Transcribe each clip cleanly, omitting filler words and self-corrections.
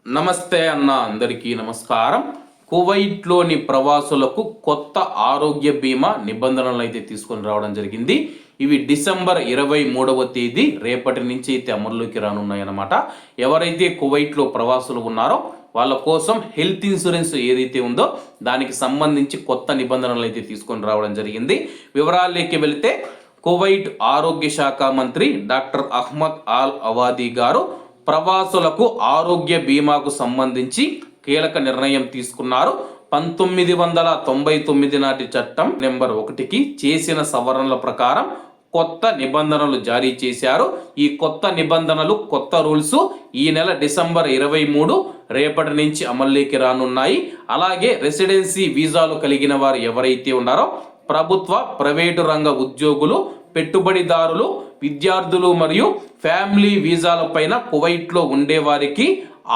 నమస్తే అన్న, అందరికీ నమస్కారం. కువైట్లోని ప్రవాసులకు కొత్త ఆరోగ్య బీమా నిబంధనలు అయితే తీసుకొని రావడం జరిగింది. ఇవి డిసెంబర్ 23వ తేదీ రేపటి నుంచి అయితే అమల్లోకి రానున్నాయన్నమాట. ఎవరైతే కువైట్లో ప్రవాసులు ఉన్నారో వాళ్ళ కోసం హెల్త్ ఇన్సూరెన్స్ ఏదైతే ఉందో దానికి సంబంధించి కొత్త నిబంధనలు అయితే తీసుకొని రావడం జరిగింది. వివరాల్లోకి వెళితే కువైట్ ఆరోగ్య శాఖ మంత్రి డాక్టర్ అహ్మద్ ఆల్ అవాదీ గారు ప్రవాసులకు ఆరోగ్య బీమాకు సంబంధించి కీలక నిర్ణయం తీసుకున్నారు. 1999 నాటి చట్టం నెంబర్ 1కి చేసిన సవరణల ప్రకారం కొత్త నిబంధనలు జారీ చేశారు. ఈ కొత్త నిబంధనలు, కొత్త రూల్స్ ఈ నెల డిసెంబర్ 23 రేపటి నుంచి అమల్లోకి రానున్నాయి. అలాగే రెసిడెన్సీ వీసాలు కలిగిన వారు ఎవరైతే ఉన్నారో ప్రభుత్వ, ప్రైవేటు రంగ ఉద్యోగులు, పెట్టుబడిదారులు, విద్యార్థులు మరియు ఫ్యామిలీ వీసాల పైన కువైట్లో ఉండేవారికి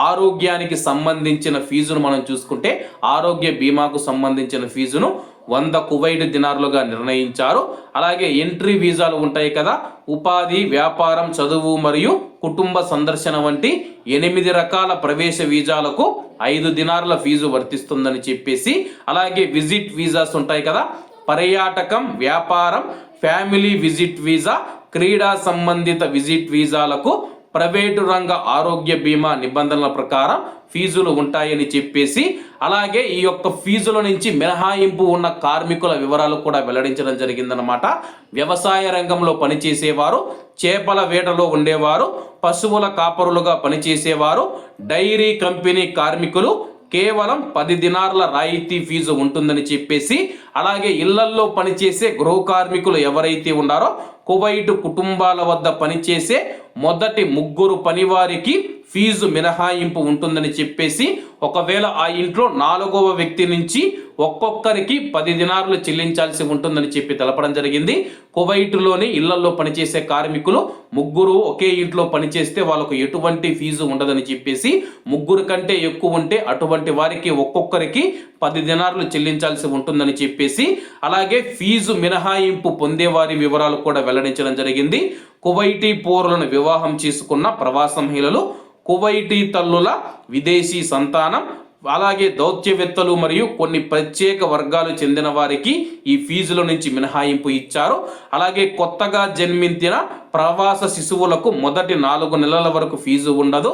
ఆరోగ్యానికి సంబంధించిన ఫీజును మనం చూసుకుంటే ఆరోగ్య బీమాకు సంబంధించిన ఫీజును 100 కువైట్ దినార్లుగా నిర్ణయించారు. అలాగే ఎంట్రీ వీసాలు ఉంటాయి కదా, ఉపాధి, వ్యాపారం, చదువు మరియు కుటుంబ సందర్శన వంటి 8 రకాల ప్రవేశ వీసాలకు 5 దినార్ల ఫీజు వర్తిస్తుందని చెప్పేసి, అలాగే విజిట్ వీసాస్ ఉంటాయి కదా, పర్యాటకం, వ్యాపారం, ఫ్యామిలీ విజిట్ వీసా, క్రీడా సంబంధిత విజిట్ వీసాలకు ప్రైవేటు రంగ ఆరోగ్య బీమా నిబంధనల ప్రకారం ఫీజులు ఉంటాయని చెప్పేసి, అలాగే ఈ యొక్క ఫీజుల నుంచి మినహాయింపు ఉన్న కార్మికుల వివరాలు కూడా వెల్లడించడం జరిగిందనమాట. వ్యవసాయ రంగంలో పనిచేసేవారు, చేపల వేటలో ఉండేవారు, పశువుల కాపరులుగా పనిచేసేవారు, డైరీ కంపెనీ కార్మికులు కేవలం 10 దినార్ల రాయితీ ఫీజు ఉంటుందని చెప్పేసి, అలాగే ఇళ్లల్లో పనిచేసే గృహ కార్మికులు ఎవరైతే ఉన్నారో కువైట్ కుటుంబాల వద్ద పనిచేసే మొదటి 3 పనివారికి ఫీజు మినహాయింపు ఉంటుందని చెప్పేసి, ఒకవేళ ఆ ఇంట్లో 4వ వ్యక్తి నుంచి ఒక్కొక్కరికి 10 దినార్లు చెల్లించాల్సి ఉంటుందని చెప్పి తెలపడం జరిగింది. కువైట్లోని ఇళ్లలో పనిచేసే కార్మికులు 3 ఒకే ఇంట్లో పనిచేస్తే వాళ్ళకు ఎటువంటి ఫీజు ఉండదని చెప్పేసి, 3 కంటే ఎక్కువ ఉంటే అటువంటి వారికి ఒక్కొక్కరికి 10 దినార్లు చెల్లించాల్సి ఉంటుందని చెప్పేసి, అలాగే ఫీజు మినహాయింపు పొందేవారి వివరాలు కూడా వెల్లడించడం జరిగింది. కువైటీ పౌరులను వివాహం చేసుకున్న ప్రవాస మహిళలు, కువైటీ తల్లుల విదేశీ సంతానం, అలాగే దౌత్యవేత్తలు మరియు కొన్ని ప్రత్యేక వర్గాలు చెందిన వారికి ఈ ఫీజుల నుంచి మినహాయింపు ఇచ్చారు. అలాగే కొత్తగా జన్మించిన ప్రవాస శిశువులకు మొదటి 4 నెలల వరకు ఫీజు ఉండదు.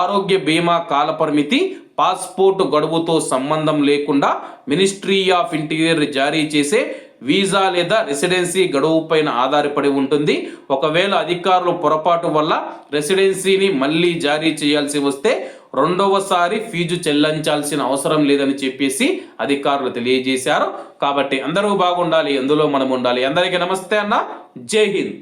ఆరోగ్య బీమా కాలపరిమితి పాస్పోర్టు గడువుతో సంబంధం లేకుండా మినిస్ట్రీ ఆఫ్ ఇంటీరియర్ జారీ చేసే వీసా లేదా రెసిడెన్సీ గడువు పైన ఆధారపడి ఉంటుంది. ఒకవేళ అధికారులు పొరపాటు వల్ల రెసిడెన్సీని మళ్ళీ జారీ చేయాల్సి వస్తే 2వసారి ఫీజు చెల్లించాల్సిన అవసరం లేదని చెప్పేసి అధికారులు తెలియజేశారు. కాబట్టి అందరూ బాగుండాలి, అందులో మనం ఉండాలి. అందరికీ నమస్తే అన్న, జై హింద్.